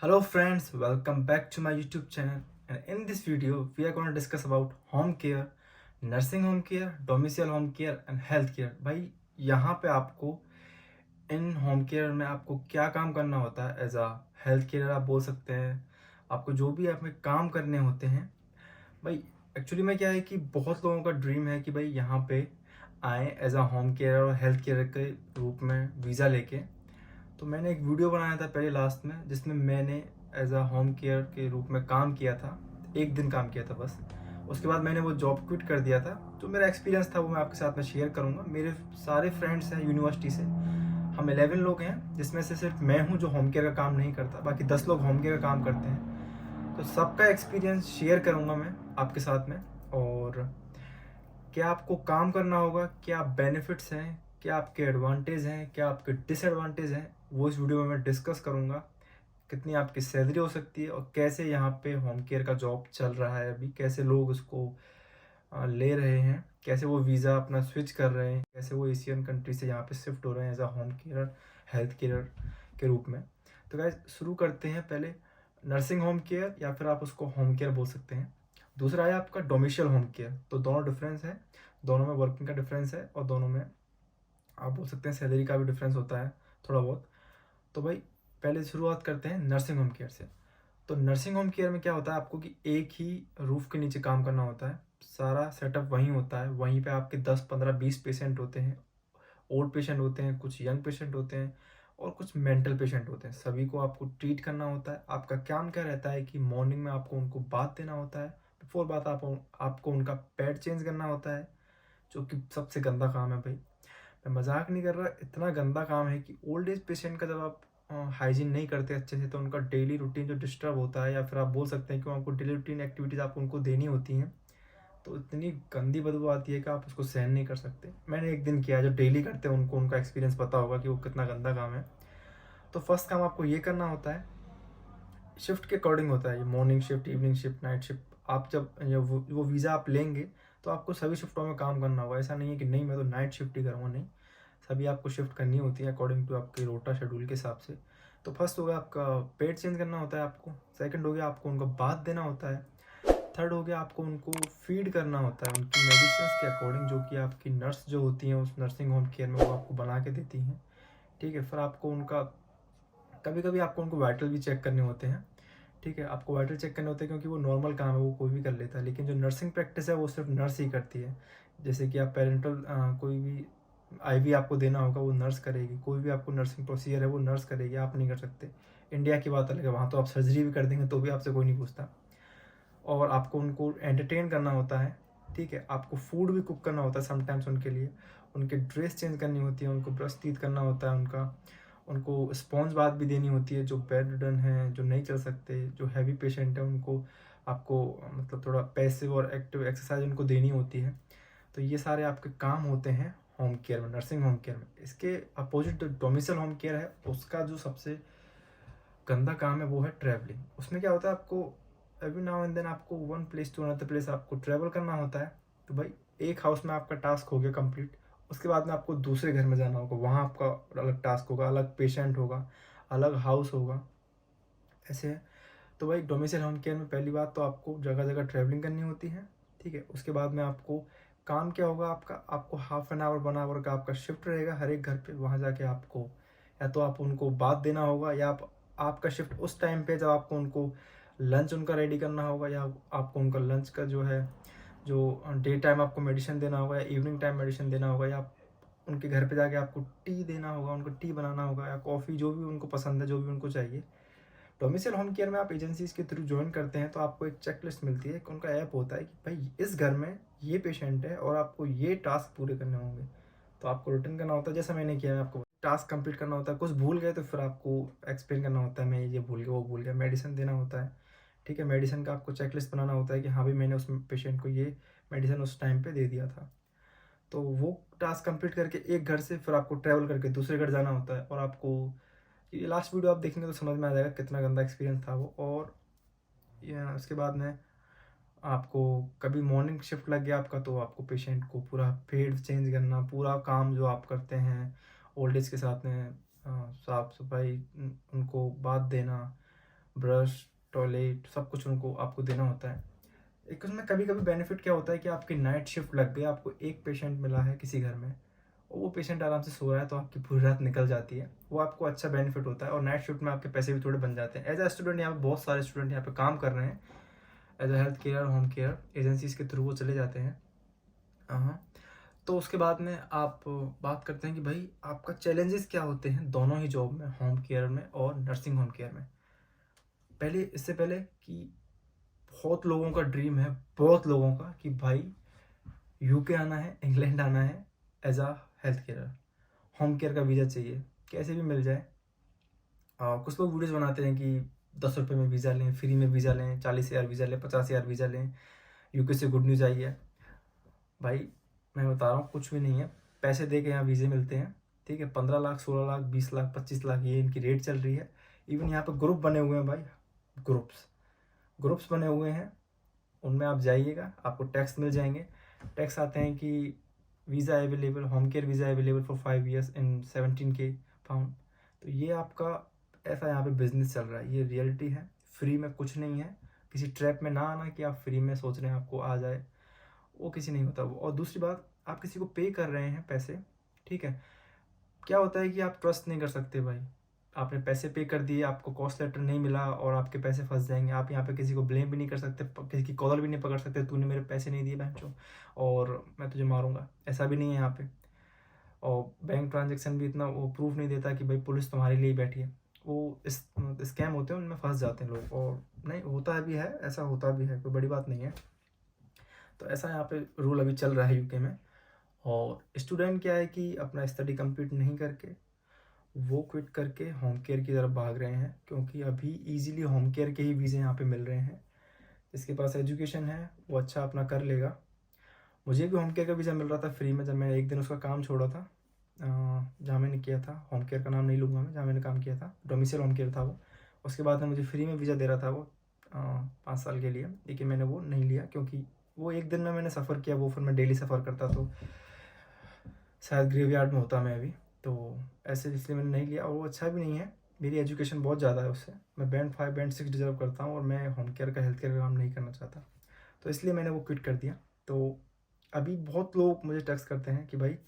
Hello friends, welcome back to my YouTube channel, and in this video we are going to discuss about home care, nursing home care, domiciliary home care and health care। भाई यहाँ पे आपको इन home care में आपको क्या काम करना होता है एज अ हेल्थ केयर आप बोल सकते हैं। आपको जो भी आप में काम करने होते हैं भाई, एक्चुअली में क्या है कि बहुत लोगों का ड्रीम है कि भाई यहाँ पे आए एज अ होम केयर और हेल्थ केयर के रूप में वीज़ा लेके। तो मैंने एक वीडियो बनाया था पहले लास्ट में, जिसमें मैंने एज अ होम केयर के रूप में काम किया था। एक दिन काम किया था बस। उसके बाद मैंने वो जॉब क्विट कर दिया था। जो मेरा एक्सपीरियंस था वो मैं आपके साथ में शेयर करूँगा। मेरे सारे फ्रेंड्स हैं यूनिवर्सिटी से, हम 11 लोग हैं, जिसमें से सिर्फ मैं हूँ जो होम केयर का काम नहीं करता, बाकी 10 लोग होम केयर का काम करते हैं। तो सबका एक्सपीरियंस शेयर करूँगा मैं आपके साथ में। और क्या आपको काम करना होगा, क्या बेनिफिट्स हैं, क्या आपके एडवांटेज हैं, क्या आपके डिसएडवांटेज हैं, वो इस वीडियो में मैं डिस्कस करूँगा। कितनी आपकी सैलरी हो सकती है और कैसे यहाँ पे होम केयर का जॉब चल रहा है अभी, कैसे लोग उसको ले रहे हैं, कैसे वो वीज़ा अपना स्विच कर रहे हैं, कैसे वो एशियन कंट्री से यहाँ पे शिफ्ट हो रहे हैं as a home care health care के रूप में। तो गाइस शुरू करते हैं। पहले नर्सिंग होम केयर या फिर आप उसको होम केयर बोल सकते हैं। दूसरा है आपका डोमिशियल होम केयर। तो दोनों डिफरेंस है, दोनों में वर्किंग का डिफरेंस है और दोनों में आप बोल सकते हैं सैलरी का भी डिफरेंस होता है थोड़ा बहुत। तो भाई पहले शुरुआत करते हैं नर्सिंग होम केयर से। तो नर्सिंग होम केयर में क्या होता है आपको कि एक ही रूफ के नीचे काम करना होता है। सारा सेटअप वहीं होता है, वहीं पे आपके 10 15 20 पेशेंट होते हैं। ओल्ड पेशेंट होते हैं, कुछ यंग पेशेंट होते हैं और कुछ मेंटल पेशेंट होते हैं। सभी को आपको ट्रीट करना होता है। आपका काम क्या रहता है कि मॉर्निंग में आपको उनको बात देना होता है। बिफोर बात आपको उनका पैड चेंज करना होता है, जो कि सबसे गंदा काम है भाई। मैं मजाक नहीं कर रहा, इतना गंदा काम है कि ओल्ड एज पेशेंट का जब आप हाइजीन नहीं करते अच्छे से, तो उनका डेली रूटीन जो डिस्टर्ब होता है, या फिर आप बोल सकते हैं कि आपको डेली रूटीन एक्टिविटीज़ आपको उनको देनी होती हैं, तो इतनी गंदी बदबू आती है कि आप उसको सहन नहीं कर सकते। मैंने एक दिन किया, जो डेली करते हैं उनको उनका एक्सपीरियंस पता होगा कि वो कितना गंदा काम है। तो फर्स्ट काम आपको ये करना होता है, शिफ्ट के अकॉर्डिंग होता है ये, morning shift, evening shift, night shift. आप जब वो वीज़ा आप लेंगे तो आपको सभी शिफ्टों में काम करना होगा। ऐसा नहीं है कि नहीं मैं तो नाइट शिफ्ट ही करूँगा, नहीं, सभी आपको शिफ्ट करनी होती है अकॉर्डिंग टू आपके रोटा शेड्यूल के हिसाब से। तो फर्स्ट हो गया आपका पेड चेंज करना होता है आपको। सेकंड हो गया आपको उनको बात देना होता है। थर्ड हो गया आपको उनको फीड करना होता है उनकी मेडिसिन के अकॉर्डिंग, जो कि आपकी नर्स जो होती हैं उस नर्सिंग होम केयर में वो आपको बना के देती हैं। ठीक है। फिर आपको उनका कभी कभी आपको उनको वाइटल भी चेक करने होते हैं। ठीक है, आपको वाइटल चेक करने होते हैं क्योंकि वो नॉर्मल काम है, वो कोई भी कर लेता है, लेकिन जो नर्सिंग प्रैक्टिस है वो सिर्फ नर्स ही करती है। जैसे कि आप पेरेंटल कोई भी आईवी आपको देना होगा वो नर्स करेगी, कोई भी आपको नर्सिंग प्रोसीजर है वो नर्स करेगी, आप नहीं कर सकते। इंडिया की बात अलग है, वहाँ तो आप सर्जरी भी कर देंगे तो भी आपसे कोई नहीं पूछता। और आपको उनको एंटरटेन करना होता है। ठीक है, आपको फूड भी कुक करना होता है समटाइम्स उनके लिए, उनके ड्रेस चेंज करनी होती है, उनको ब्रश टीथ करना होता है उनका, उनको स्पॉन्ज बाथ भी देनी होती है, जो बेड रिडन है, जो नहीं चल सकते, जो हैवी पेशेंट है, उनको आपको मतलब थोड़ा पैसिव और एक्टिव एक्सरसाइज उनको देनी होती है। तो ये सारे आपके काम होते हैं होम केयर में, नर्सिंग होम केयर में। इसके अपोजिट जो डोमिसल होम केयर है, उसका जो सबसे गंदा काम है वो है ट्रैवलिंग। उसमें क्या होता है, आपको एवरी नाउ एंड देन आपको one place to another place आपको ट्रैवल करना होता है। तो भाई एक हाउस में आपका टास्क हो गया कंप्लीट। उसके बाद में आपको दूसरे घर में जाना होगा, वहाँ आपका अलग टास्क होगा, अलग पेशेंट होगा, अलग हाउस होगा, ऐसे है। तो भाई डोमिसाइल होम केयर में पहली बात तो आपको जगह जगह ट्रैवलिंग करनी होती है। ठीक है, उसके बाद में आपको काम क्या होगा आपका, आपको हाफ एन आवर 1 आवर का आपका शिफ्ट रहेगा हर एक घर पे। वहाँ जाके आपको या तो आप उनको बात देना होगा, या आपका शिफ्ट उस टाइम पे जब आपको उनको लंच उनका रेडी करना होगा, या आपको उनका लंच का जो है, जो डे टाइम आपको मेडिसिन देना होगा, या इवनिंग टाइम मेडिसिन देना होगा, या उनके घर पे जाके आपको टी देना होगा, उनको टी बनाना होगा, या कॉफ़ी, जो भी उनको पसंद है, जो भी उनको चाहिए। डोमिसाइल होम केयर में आप एजेंसीज के थ्रू ज्वाइन करते हैं तो आपको एक चेकलिस्ट मिलती है, एक उनका ऐप होता है कि भाई इस घर में ये पेशेंट है और आपको ये टास्क पूरे करने होंगे। तो आपको रिटर्न करना होता है, जैसा मैंने किया है, आपको टास्क कंप्लीट करना होता है। कुछ भूल गए तो फिर आपको एक्सप्लेन करना होता है, मैं ये भूल गया, वो भूल गया। मेडिसिन देना होता है। ठीक है, मेडिसिन का आपको चेकलिस्ट बनाना होता है कि हाँ भाई मैंने उस पेशेंट को ये मेडिसिन उस टाइम पे दे दिया था। तो वो टास्क कंप्लीट करके एक घर से फिर आपको ट्रैवल करके दूसरे घर जाना होता है। और आपको ये लास्ट वीडियो आप देखेंगे तो समझ में आ जाएगा कितना गंदा एक्सपीरियंस था वो। और उसके बाद में आपको कभी मॉर्निंग शिफ्ट लग गया आपका, तो आपको पेशेंट को पूरा फेड चेंज करना, पूरा काम जो आप करते हैं ओल्ड एज के साथ में, साफ सफाई, उनको बात देना, ब्रश, टॉयलेट, सब कुछ उनको आपको देना होता है। एक उसमें कभी कभी बेनिफिट क्या होता है कि आपकी नाइट शिफ्ट लग गई, आपको एक पेशेंट मिला है किसी घर में और वो पेशेंट आराम से सो रहा है, तो आपकी पूरी रात निकल जाती है, वो आपको अच्छा बेनिफिट होता है। और नाइट शिफ्ट में आपके पैसे भी थोड़े बन जाते हैं। एज अ स्टूडेंट यहाँ पे बहुत सारे स्टूडेंट यहाँ पे काम कर रहे हैं as a health care, home care agencies के थ्रू वो चले जाते हैं। हाँ, तो उसके बाद में आप बात करते हैं कि भाई आपका चैलेंजेस क्या होते हैं दोनों ही जॉब में, होम केयर में और नर्सिंग होम केयर में। पहले इससे पहले कि बहुत लोगों का ड्रीम है, बहुत लोगों का, कि भाई यूके आना है, इंग्लैंड आना है as a health care, home care का वीज़ा चाहिए, कैसे भी मिल जाए। कुछ लोग वीडियोस बनाते हैं कि 10 रुपये में वीज़ा लें, फ्री में वीज़ा लें, 40,000 वीज़ा लें, 50,000 वीज़ा लें, यूके से गुड न्यूज़ आई है। भाई मैं बता रहा हूँ कुछ भी नहीं है, पैसे दे के यहाँ वीज़े मिलते हैं। ठीक है, 15 लाख, 16 लाख, 20 लाख, 25 लाख, ये इनकी रेट चल रही है। इवन यहाँ पे ग्रुप बने हुए हैं भाई, ग्रुप्स बने हुए हैं, उनमें आप जाइएगा, आपको टैक्स मिल जाएंगे। टैक्स आते हैं कि visa available, home care visa available for 5 years in 17K £। तो ये आपका ऐसा यहाँ पे बिजनेस चल रहा है, ये रियलिटी है। फ्री में कुछ नहीं है, किसी ट्रैप में ना आना कि आप फ्री में सोच रहे हैं आपको आ जाए, वो किसी नहीं होता वो। और दूसरी बात, आप किसी को पे कर रहे हैं पैसे, ठीक है, क्या होता है कि आप ट्रस्ट नहीं कर सकते भाई। आपने पैसे पे कर दिए, आपको कॉस्ट लेटर नहीं मिला और आपके पैसे फंस जाएंगे। आप यहाँ पे किसी को ब्लेम भी नहीं कर सकते, किसी की कॉलर भी नहीं पकड़ सकते, तूने मेरे पैसे नहीं दिए बहनचोद और मैं तुझे मारूंगा, ऐसा भी नहीं है यहाँ पे। और बैंक ट्रांजेक्शन भी इतना वो प्रूफ नहीं देता कि भाई पुलिस तुम्हारे लिए ही बैठी है। वो इस स्कैम होते हैं, उनमें फंस जाते हैं लोग। और नहीं होता है भी है, ऐसा होता भी है, कोई बड़ी बात नहीं है। तो ऐसा यहाँ पे रूल अभी चल रहा है यूके में। और स्टूडेंट क्या है कि अपना स्टडी कंप्लीट नहीं करके वो क्विट करके होम केयर की तरफ भाग रहे हैं, क्योंकि अभी इजीली होम केयर के ही वीज़े यहाँ पे मिल रहे हैं। जिसके पास एजुकेशन है वो अच्छा अपना कर लेगा। मुझे भी होम केयर का वीज़ा मिल रहा था फ्री में, जब मैंने एक दिन उसका काम छोड़ा था, जहाँ मैंने किया था, होम केयर का नाम नहीं लूँगा मैं, जहाँ मैंने काम किया था, डोमिसाइल होम केयर था वो। उसके बाद में मुझे फ्री में वीज़ा दे रहा था वो 5 साल के लिए, लेकिन मैंने वो नहीं लिया, क्योंकि वो एक दिन में मैंने सफ़र किया, वो फिर मैं डेली सफ़र करता तो शायद ग्रेवयार्ड में होता मैं अभी। तो ऐसे इसलिए मैंने नहीं लिया, और वो अच्छा भी नहीं है। मेरी एजुकेशन बहुत ज़्यादा है उससे, मैं बैंड 5 बैंड 6 डिजर्व करता हूँ और मैं होम केयर का, हेल्थ केयर का काम नहीं करना चाहता, तो इसलिए मैंने वो क्विट कर दिया। तो अभी बहुत लोग मुझे टेक्स्ट करते हैं कि भाई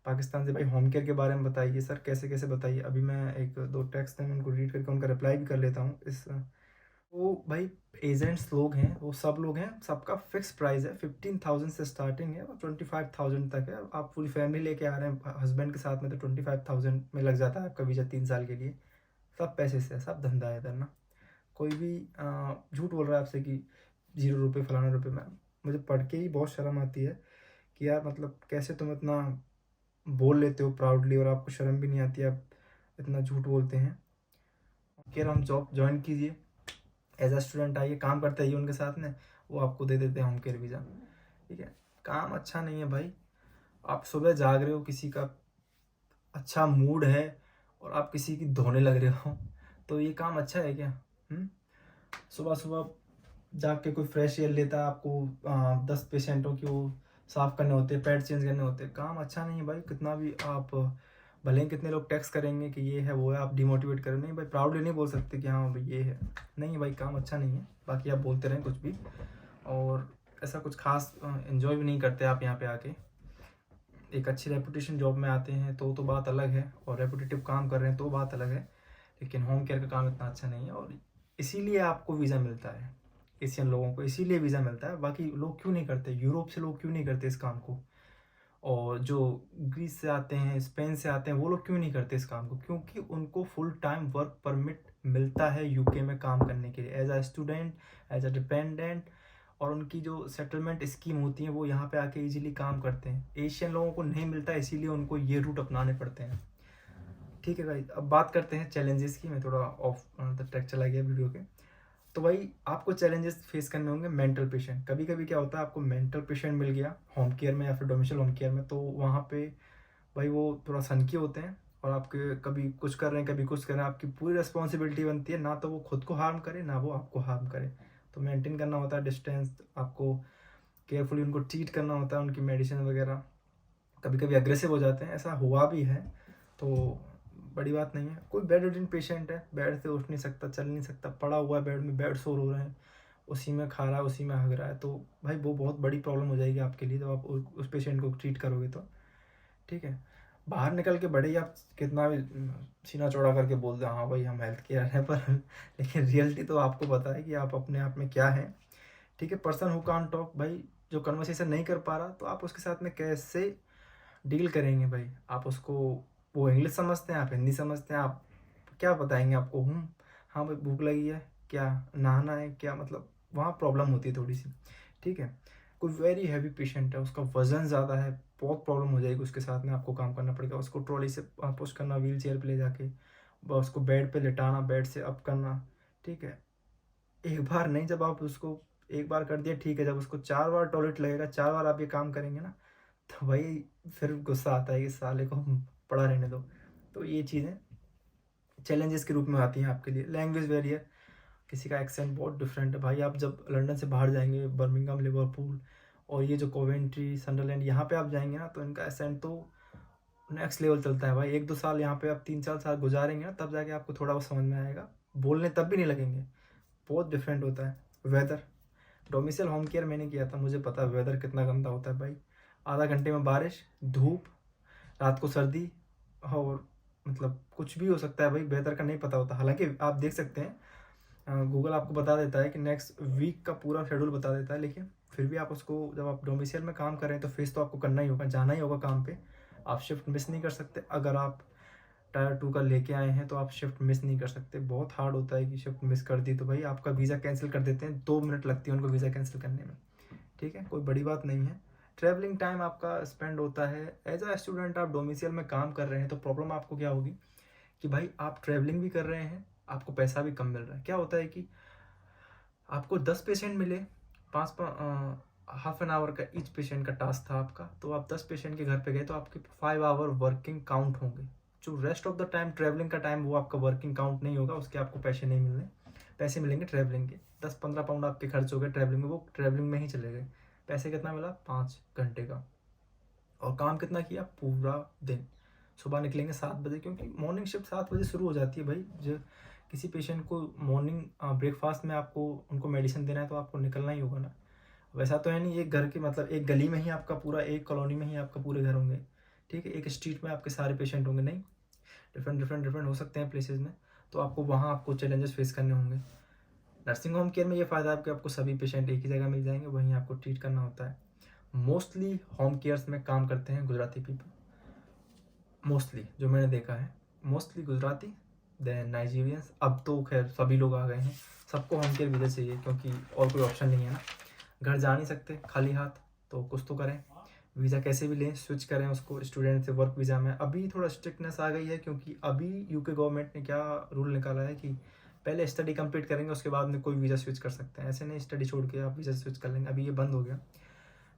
पाकिस्तान से, भाई होम केयर के बारे में बताइए सर, कैसे कैसे बताइए। अभी मैं एक दो टेक्स्ट हैं, मैं उनको रीड करके उनका रिप्लाई भी कर लेता हूँ। वो भाई एजेंट्स लोग हैं, वो सब लोग हैं, सबका फिक्स प्राइस है, 15,000 से स्टार्टिंग है और 25,000 तक है। आप पूरी फैमिली लेके आ रहे हैं हस्बैंड के साथ में, तो 25,000 में लग जाता है आपका वीज़ा 3 साल के लिए। सब पैसे से, सब धंधा है इधर ना। कोई भी झूठ बोल रहा है आपसे कि 0 रुपये फलाना रुपये में। मुझे पढ़ के ही बहुत शर्म आती है कि यार मतलब कैसे तुम इतना बोल लेते हो प्राउडली और आपको शर्म भी नहीं आती, आप इतना झूठ बोलते हैं। कह रहा हम जॉब ज्वाइन कीजिए, एज अ स्टूडेंट आइए, काम करते आइए उनके साथ में, वो आपको दे देते हैं होम केयर वीज़ा। ठीक है, काम अच्छा नहीं है भाई। आप सुबह जाग रहे हो, किसी का अच्छा मूड है और आप किसी की धोने लग रहे हो, तो ये काम अच्छा है क्या? सुबह सुबह जाग के कोई फ्रेश एयर लेता है, आपको 10 पेशेंटों की वो साफ़ करने होते हैं, पैड चेंज करने होते हैं, काम अच्छा नहीं है भाई। कितना भी आप भले ही कितने लोग टैक्स करेंगे कि ये है वो है, आप डिमोटिवेट करें, नहीं भाई, प्राउडली नहीं बोल सकते कि हाँ भाई ये है। नहीं भाई, काम अच्छा नहीं है। बाकी आप बोलते रहें कुछ भी, और ऐसा कुछ खास इन्जॉय भी नहीं करते आप यहाँ पे आके। एक अच्छी रेपुटेशन जॉब में आते हैं तो बात अलग है, और रेपुटेटिव काम कर रहे हैं तो बात अलग है, लेकिन होम केयर का काम इतना अच्छा नहीं है। और इसीलिए आपको वीज़ा मिलता है, एशियन लोगों को इसीलिए वीज़ा मिलता है। बाकी लोग क्यों नहीं करते, यूरोप से लोग क्यों नहीं करते इस काम को, और जो ग्रीस से आते हैं, स्पेन से आते हैं, वो लोग क्यों नहीं करते इस काम को? क्योंकि उनको फुल टाइम वर्क परमिट मिलता है यूके में काम करने के लिए, as a student, as a dependent. और उनकी जो सेटलमेंट स्कीम होती है वो यहाँ पे आके इजीली काम करते हैं। एशियन लोगों को नहीं मिलता, इसीलिए उनको ये रूट अपनाने पड़ते हैं। ठीक है भाई, अब बात करते हैं चैलेंजेस की। मैं थोड़ा ऑफ द ट्रैक चला गया वीडियो के। तो भाई आपको चैलेंजेस फेस करने होंगे। मेंटल पेशेंट, कभी कभी क्या होता है, आपको मेंटल पेशेंट मिल गया होम केयर में या फिर डोमिसाइल होम केयर में, तो वहाँ पे भाई वो थोड़ा सनकी होते हैं, और आपके कभी कुछ कर रहे हैं, कभी कुछ कर रहे हैं। आपकी पूरी रिस्पॉन्सिबिलिटी बनती है, ना तो वो खुद को हार्म करे, ना वो आपको हार्म करे। तो मेंटेन करना होता है डिस्टेंस, आपको केयरफुली उनको ट्रीट करना होता है, उनकी मेडिसिन वगैरह। कभी कभी अग्रेसिव हो जाते हैं, ऐसा हुआ भी है। तो बड़ी बात नहीं है। कोई बेड रिडन पेशेंट है, बेड से उठ नहीं सकता, चल नहीं सकता, पड़ा हुआ है बेड में, बेड सोर हो रहे हैं, उसी में खा रहा है, उसी में हग रहा है, तो भाई वो बहुत बड़ी प्रॉब्लम हो जाएगी आपके लिए जब आप उस पेशेंट को ट्रीट करोगे तो। ठीक है, बाहर निकल के बड़े ही आप कितना भी सीना चौड़ा करके बोल दो हाँ भाई हम हेल्थ केयर हैं, पर लेकिन रियलिटी तो आपको पता है कि आप अपने आप में क्या है। ठीक है, पर्सन हु कांट टॉक, भाई जो कन्वर्सेशन नहीं कर पा रहा तो आप उसके साथ में कैसे डील करेंगे भाई? आप उसको, वो इंग्लिश समझते हैं, आप हिंदी समझते हैं, आप क्या बताएंगे आपको? हाँ भाई भूख लगी है, क्या नहाना है, क्या मतलब वहाँ प्रॉब्लम होती है थोड़ी सी। ठीक है, कोई वेरी हैवी पेशेंट है, उसका वजन ज़्यादा है, बहुत प्रॉब्लम हो जाएगी उसके साथ में, आपको काम करना पड़ेगा, उसको ट्रॉली से पुश करना, व्हील चेयर पर ले जाके उसको बेड पे लेटाना, बेड से अप करना। ठीक है, एक बार नहीं, जब आप उसको एक बार कर दिया ठीक है, जब उसको 4 बार टॉयलेट लगेगा, 4 बार आप ये काम करेंगे ना, तो भाई फिर गुस्सा आता है कि साले को पड़ा रहने दो। तो ये चीज़ें चैलेंजेस के रूप में आती हैं आपके लिए। लैंग्वेज बैरियर, किसी का एक्सेंट बहुत डिफरेंट है भाई, आप जब लंदन से बाहर जाएंगे, बर्मिंघम, लिवरपूल और ये जो कोवेंट्री, सनडरलैंड, यहाँ पे आप जाएंगे ना, तो इनका एक्सेंट तो नेक्स्ट लेवल चलता है भाई। 1-2 साल यहाँ पे आप 3-4 साल गुजारेंगे ना, तब जाके आपको थोड़ा बहुत समझ में आएगा, बोलने तब भी नहीं लगेंगे, बहुत डिफरेंट होता है। वेदर, डोमिसाइल होम केयर मैंने किया था, मुझे पता है वेदर कितना गंदा होता है भाई। आधा घंटे में बारिश, धूप, रात को सर्दी, और मतलब कुछ भी हो सकता है भाई, वेदर का नहीं पता होता। हालांकि आप देख सकते हैं गूगल आपको बता देता है कि नेक्स्ट वीक का पूरा शेड्यूल बता देता है, लेकिन फिर भी आप उसको, जब आप डोमिसाइल में काम कर रहे हैं तो फेस तो आपको करना ही होगा, जाना ही होगा काम पे। आप शिफ्ट मिस नहीं कर सकते। अगर आप टायर 2 का लेके आए हैं तो आप शिफ्ट मिस नहीं कर सकते। बहुत हार्ड होता है कि शिफ्ट मिस कर दी तो भाई आपका वीज़ा कैंसिल कर देते हैं, 2 मिनट लगती है उनको वीज़ा कैंसिल करने में। ठीक है, कोई बड़ी बात नहीं है। ट्रैवलिंग टाइम आपका स्पेंड होता है। एज अ स्टूडेंट आप डोमिसाइल में काम कर रहे हैं तो प्रॉब्लम आपको क्या होगी कि भाई आप ट्रैवलिंग भी कर रहे हैं, आपको पैसा भी कम मिल रहा है। क्या होता है कि आपको 10 पेशेंट मिले, पाँच हाफ एन आवर का ईच पेशेंट का टास्क था आपका, तो आप 10 पेशेंट के घर पे गए तो आपके 5 आवर वर्किंग काउंट होंगे। जो rest of the time travelling का टाइम, वो आपका वर्किंग काउंट नहीं होगा, उसके आपको पैसे नहीं मिलने, पैसे मिलेंगे ट्रैवलिंग के। 10-15 पाउंड आपके खर्च हो गए ट्रैवलिंग में, वो ट्रैवलिंग में ही चले गए। पैसे कितना मिला? 5 घंटे का। और काम कितना किया? पूरा दिन। सुबह निकलेंगे 7 बजे, क्योंकि मॉर्निंग शिफ्ट 7 बजे शुरू हो जाती है भाई। जो किसी पेशेंट को मॉर्निंग ब्रेकफास्ट में आपको उनको मेडिसिन देना है तो आपको निकलना ही होगा ना। वैसा तो है नहीं एक घर के, मतलब एक गली में ही आपका पूरा, एक कॉलोनी में ही आपका पूरे घर होंगे। ठीक है, एक स्ट्रीट में आपके सारे पेशेंट होंगे नहीं, डिफरेंट हो सकते हैं प्लेसेस में, तो आपको वहाँ आपको चैलेंजेस फेस करने होंगे। नर्सिंग होम केयर में ये फ़ायदा है कि आपको सभी पेशेंट एक ही जगह मिल जाएंगे, वहीं आपको ट्रीट करना होता है। मोस्टली होम केयर्स में काम करते हैं गुजराती पीपल, मोस्टली जो मैंने देखा है, मोस्टली गुजराती, देन नाइजीरियंस। अब तो खैर सभी लोग आ गए हैं, सबको होम केयर वीज़ा चाहिए, क्योंकि और कोई ऑप्शन नहीं है ना। घर जा नहीं सकते खाली हाथ, तो कुछ तो करें, वीज़ा कैसे भी लें, स्विच करें उसको स्टूडेंट से वर्क वीज़ा में। अभी थोड़ा स्ट्रिक्टनेस आ गई है, क्योंकि अभी यूके गवर्नमेंट ने क्या रूल निकाला है कि पहले स्टडी कंप्लीट करेंगे, उसके बाद में कोई वीज़ा स्विच कर सकते हैं। ऐसे नहीं स्टडी छोड़ के आप वीज़ा स्विच कर लेंगे, अभी ये बंद हो गया।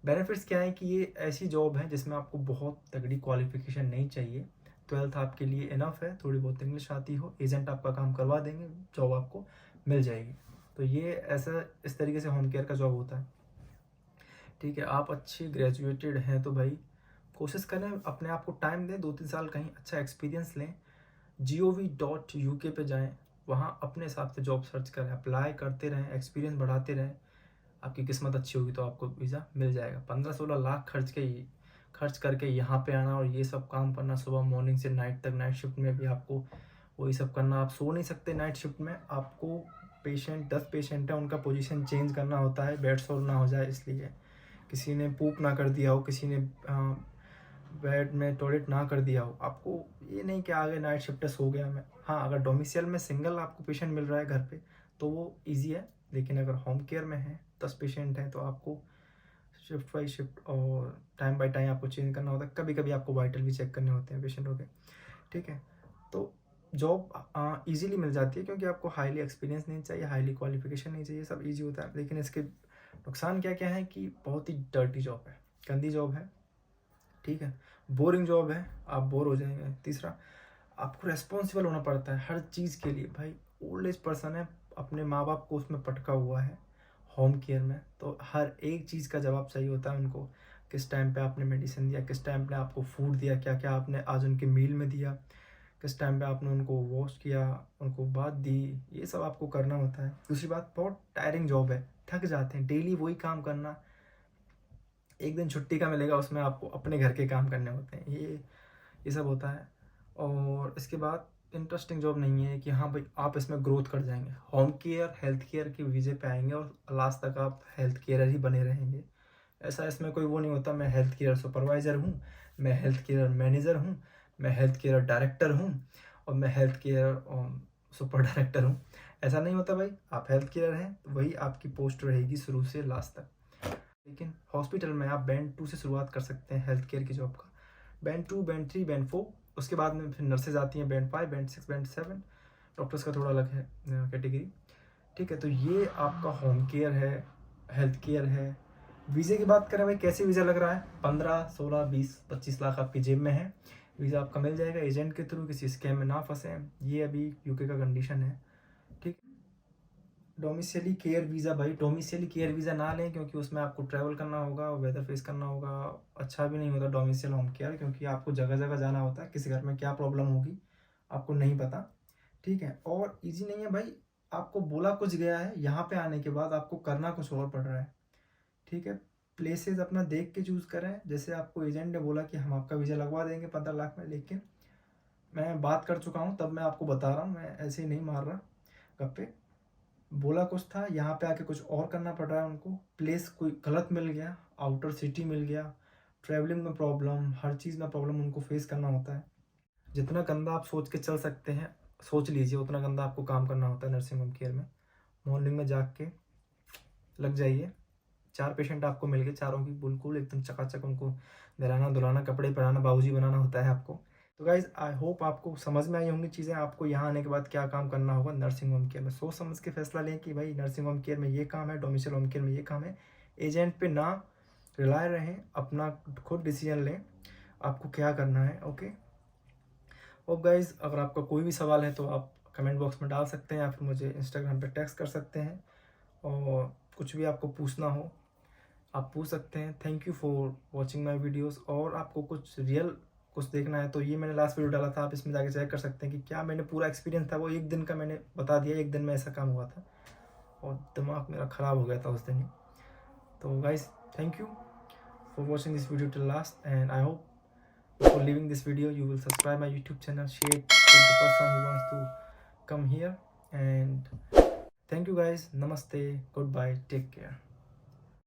बेनिफिट्स क्या है कि ये ऐसी जॉब है जिसमें आपको बहुत तगड़ी क्वालिफिकेशन नहीं चाहिए, 12th आपके लिए इनफ है, थोड़ी बहुत इंग्लिश आती हो, एजेंट आपका काम करवा देंगे, जॉब आपको मिल जाएगी। तो ये ऐसा इस तरीके से होम केयर का जॉब होता है। ठीक है, आप अच्छे ग्रेजुएटेड हैं तो भाई कोशिश करें, अपने आप को टाइम दें, 2-3 साल कहीं अच्छा एक्सपीरियंस लें। gov.uk पे जाएं, वहाँ अपने हिसाब से जॉब सर्च करें, अप्लाई करते रहें, एक्सपीरियंस बढ़ाते रहें। आपकी किस्मत अच्छी होगी तो आपको वीज़ा मिल जाएगा। 15-16 लाख खर्च करके यहाँ पे आना और ये सब काम करना, सुबह मॉर्निंग से नाइट तक, नाइट शिफ्ट में भी आपको वही सब करना। आप सो नहीं सकते नाइट शिफ्ट में, आपको पेशेंट 10 पेशेंट है, उनका पोजीशन चेंज करना होता है, बेड शोर ना हो जाए इसलिए। किसी ने पूप ना कर दिया हो, किसी ने बेड में टॉयलेट ना कर दिया हो, आपको ये नहीं कि आगे नाइट शिफ्ट सो गया मैं। हाँ, अगर डोमिसाइल में सिंगल आपको पेशेंट मिल रहा है घर पे तो वो ईजी है, लेकिन अगर होम केयर में है 10 पेशेंट हैं तो आपको शिफ्ट बाई शिफ्ट और टाइम बाई टाइम आपको चेंज करना होता है। कभी कभी आपको वाइटल भी चेक करने होते हैं पेशेंटों के। ठीक है, तो जॉब ईजीली मिल जाती है, क्योंकि आपको हाईली एक्सपीरियंस नहीं चाहिए, हाईली क्वालिफिकेशन नहीं चाहिए, सब ईजी होता है। लेकिन इसके नुकसान क्या क्या है कि बहुत ही डर्टी जॉब है, गंदी जॉब है। ठीक है, बोरिंग जॉब है, आप बोर हो जाएंगे। तीसरा, आपको रेस्पॉन्सिबल होना पड़ता है हर चीज़ के लिए भाई। ओल्ड एज पर्सन है, अपने माँ बाप को उसमें पटका हुआ है होम केयर में, तो हर एक चीज़ का जवाब चाहिए होता है उनको। किस टाइम पे आपने मेडिसिन दिया, किस टाइम पे आपको फूड दिया, क्या क्या आपने आज उनके मील में दिया, किस टाइम पे आपने उनको वॉश किया, उनको बात दी, ये सब आपको करना होता है। दूसरी बात, बहुत टायरिंग जॉब है, थक जाते हैं डेली वही काम करना। एक दिन छुट्टी का मिलेगा, उसमें आपको अपने घर के काम करने होते हैं, ये सब होता है। और इसके बाद इंटरेस्टिंग जॉब नहीं है कि हाँ भाई आप इसमें ग्रोथ कर जाएंगे। होम केयर, हेल्थ केयर के वीज़े पे आएंगे और लास्ट तक आप हेल्थ केयर ही बने रहेंगे। ऐसा इसमें कोई वो नहीं होता मैं हेल्थ केयर सुपरवाइज़र हूँ, मैं हेल्थ केयर मैनेजर हूँ, मैं हेल्थ केयर डायरेक्टर हूँ और मैं हेल्थ केयर सुपर डायरेक्टर हूँ। ऐसा नहीं होता भाई। आप हेल्थ केयर हैं तो वही आपकी पोस्ट रहेगी शुरू से लास्ट तक। लेकिन हॉस्पिटल में आप बैंड 2 से शुरुआत कर सकते हैं हेल्थ केयर की जॉब का। बैंड 2, बैंड 3, बैंड 4, उसके बाद में फिर नर्सेज आती हैं बैंड 5, बैंड 6, बैंड 7। डॉक्टर्स का थोड़ा अलग है कैटेगरी। ठीक है, तो ये आपका होम केयर है, हेल्थ केयर है। वीज़े की बात करें भाई, कैसे वीज़ा लग रहा है? 15, 16, 20, 25 लाख आपकी जेब में है, वीज़ा आपका मिल जाएगा एजेंट के थ्रू। किसी स्कैम में ना फंसे, ये अभी यूके का कंडीशन है। ठीक। डोमिसाइली केयर वीज़ा भाई, डोमिसाइली केयर वीज़ा ना लें, क्योंकि उसमें आपको ट्रैवल करना होगा, वेदर फेस करना होगा। अच्छा भी नहीं होता डोमिसाइल होम केयर, क्योंकि आपको जगह जगह जाना होता है, किसी घर में क्या प्रॉब्लम होगी आपको नहीं पता। ठीक है, और ईजी नहीं है भाई। आपको बोला कुछ गया है, यहाँ पे आने के बाद आपको करना कुछ और पड़ रहा है। ठीक है, प्लेसेस अपना देख के चूज़ करें। जैसे आपको एजेंट ने बोला कि हम आपका वीज़ा लगवा देंगे 15 लाख में, लेकिन मैं बात कर चुका हूँ, तब मैं आपको बता रहा हूँ, मैं ऐसे ही नहीं मार रहा गप्पे। बोला कुछ था, यहाँ पे आके कुछ और करना पड़ रहा है उनको। प्लेस कोई गलत मिल गया, आउटर सिटी मिल गया, ट्रैवलिंग में प्रॉब्लम, हर चीज़ में प्रॉब्लम उनको फेस करना होता है। जितना गंदा आप सोच के चल सकते हैं सोच लीजिए, उतना गंदा आपको काम करना होता है नर्सिंग होम केयर में। मॉर्निंग में जाग के लग जाइए, 4 पेशेंट आपको मिल गए, चारों की बिल्कुल एकदम चकाचक, उनको नहलाना धुलाना, कपड़े पहनाना, बाबूजी बनाना होता है आपको। तो गाइज आई होप आपको समझ में आई होंगी चीज़ें। आपको यहाँ आने के बाद क्या काम करना होगा नर्सिंग होम केयर में, सोच समझ के फैसला लें कि भाई नर्सिंग होम केयर में ये काम है, डोमिसाइल होम केयर में ये काम है। एजेंट पे ना रिलाय रहें, अपना खुद डिसीजन लें आपको क्या करना है। ओके। और गाइज अगर आपका कोई भी सवाल है तो आप कमेंट बॉक्स में डाल सकते हैं, या फिर मुझे इंस्टाग्राम पे टेक्स्ट कर सकते हैं। और कुछ भी आपको पूछना हो आप पूछ सकते हैं। Thank you for watching my videos. और आपको कुछ रियल कुछ देखना है तो ये मैंने लास्ट वीडियो डाला था, आप इसमें जाके चेक कर सकते हैं कि क्या मैंने पूरा एक्सपीरियंस था वो एक दिन का मैंने बता दिया। एक दिन में ऐसा काम हुआ था और दिमाग मेरा ख़राब हो गया था उस दिन ही। तो guys thank you for watching this video till last, and I hope before leaving this video you will subscribe my YouTube channel, share it with the person who wants to come here, and thank you guys. Namaste, goodbye, take care.